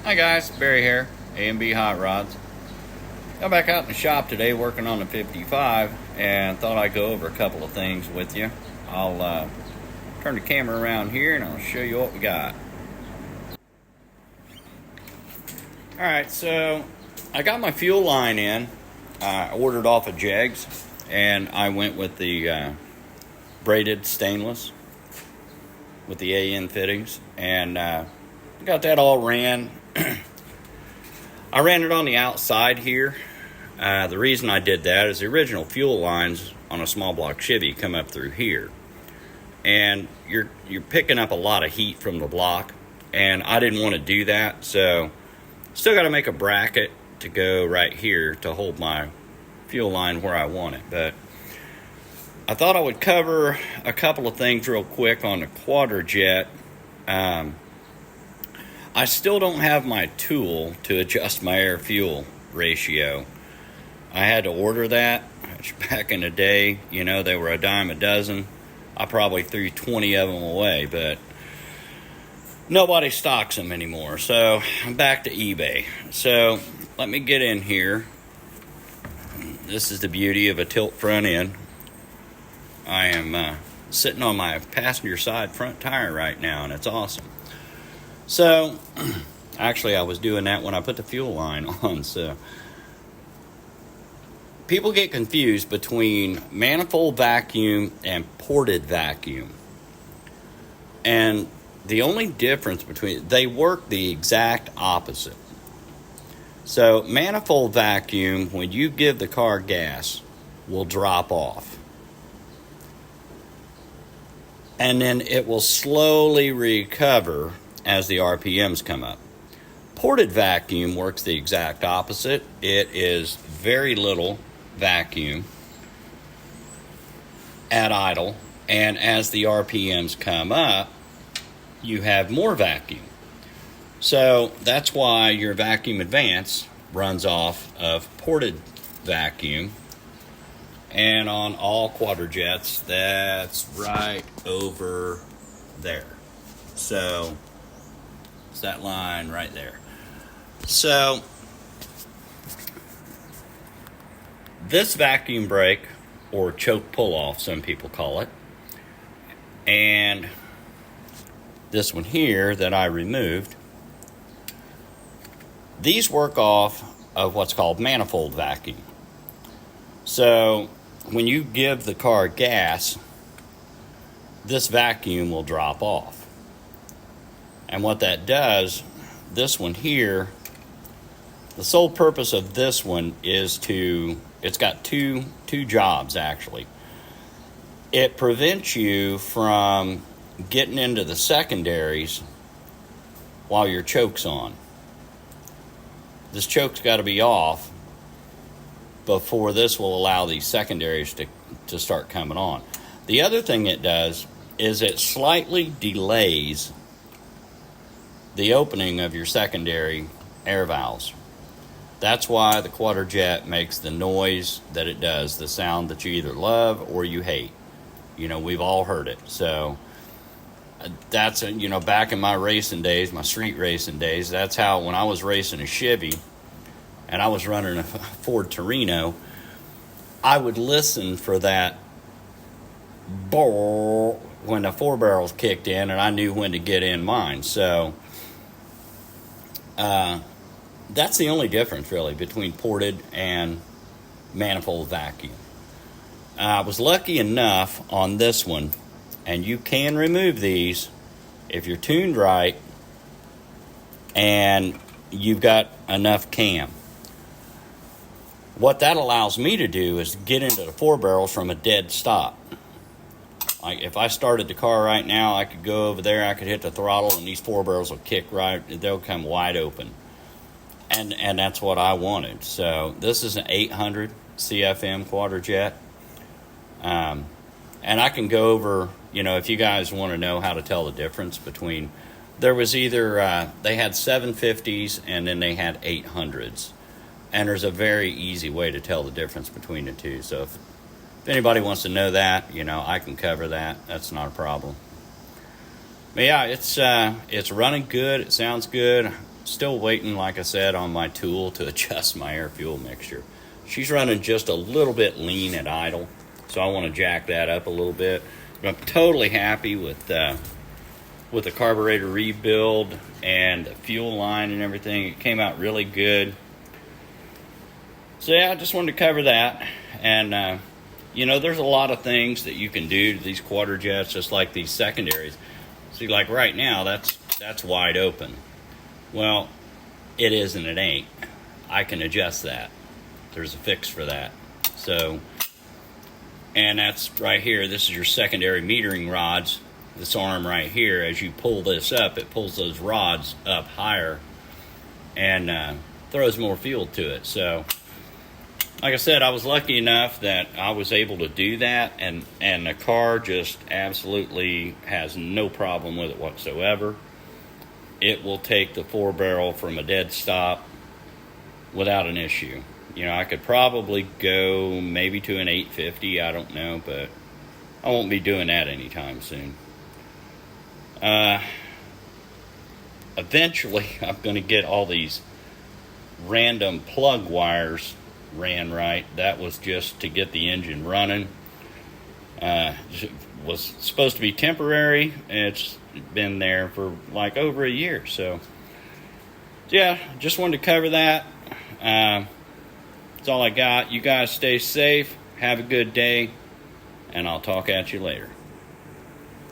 Hi guys, Barry here, A&B Hot Rods. Got back out in the shop today working on the 55 and thought I'd go over a couple of things with you. I'll turn the camera around here and I'll show you what we got. Alright, so I got my fuel line in. I ordered off of Jegs and I went with the braided stainless with the AN fittings and got that all ran. I ran it on the outside here. The reason I did that is the original fuel lines on a small block Chevy come up through here, and you're picking up a lot of heat from the block, and I didn't want to do that, so still got to make a bracket to go right here to hold my fuel line where I want it. But I thought I would cover a couple of things real quick on the Quadrajet. I still don't have my tool to adjust my air-fuel ratio. I had to order that. Back in the day, you know, they were a dime a dozen. I probably threw 20 of them away, but nobody stocks them anymore. So I'm back to eBay. So let me get in here. This is the beauty of a tilt front end. I am sitting on my passenger side front tire right now, and it's awesome. So, actually, I was doing that when I put the fuel line on. So, people get confused between manifold vacuum and ported vacuum. And the only difference they work the exact opposite. So, manifold vacuum, when you give the car gas, will drop off. And then it will slowly recover as the RPMs come up. Ported vacuum works the exact opposite. It is very little vacuum at idle, and as the RPMs come up, you have more vacuum. So that's why your vacuum advance runs off of ported vacuum, and on all Quadrajets, that's right over there. So it's that line right there. So this vacuum brake, or choke pull-off, some people call it, and this one here that I removed, these work off of what's called manifold vacuum. So when you give the car gas, this vacuum will drop off. And what that does, this one here, the sole purpose of this one is it's got two jobs actually. It prevents you from getting into the secondaries while your choke's on. This choke's got to be off before this will allow these secondaries to start coming on. The other thing it does is it slightly delays the opening of your secondary air valves. That's why the Quadrajet makes the noise that it does, the sound that you either love or you hate. You know, we've all heard it. So that's, back in my racing days, my street racing days, that's how, when I was racing a Chevy and I was running a Ford Torino, I would listen for that when the 4 barrels kicked in, and I knew when to get in mine. So that's the only difference, really, between ported and manifold vacuum. I was lucky enough on this one, and you can remove these if you're tuned right and you've got enough cam. What that allows me to do is get into the 4 barrels from a dead stop. Like if I started the car right now, I could go over there, I could hit the throttle, and these 4 barrels will kick right, they'll come wide open. And that's what I wanted. So this is an 800 CFM Quadrajet. And I can go over, if you guys want to know how to tell the difference between, there was either, they had 750s and then they had 800s. And there's a very easy way to tell the difference between the two. So if anybody wants to know that, I can cover that. That's not a problem. But yeah, it's running good. It sounds good. still waiting, like I said, on my tool to adjust my air-fuel mixture. She's running just a little bit lean at idle, so I want to jack that up a little bit. But I'm totally happy with the carburetor rebuild and the fuel line and everything. It came out really good. So yeah, I just wanted to cover that. And you know, there's a lot of things that you can do to these Quadrajets, just like these secondaries. See, like right now, that's wide open. Well, it is and it ain't. I can adjust that. There's a fix for that. So, and that's right here. This is your secondary metering rods. This arm right here, as you pull this up, it pulls those rods up higher and throws more fuel to it. So, like I said, I was lucky enough that I was able to do that, and the car just absolutely has no problem with it whatsoever. It will take the 4-barrel from a dead stop without an issue. You know, I could probably go maybe to an 850, I don't know, but I won't be doing that anytime soon. Eventually, I'm going to get all these random plug wires ran right. That was just to get the engine running. Was supposed to be temporary. It's been there for like over a year. So, yeah, just wanted to cover that. That's all I got. You guys stay safe. Have a good day. And I'll talk at you later.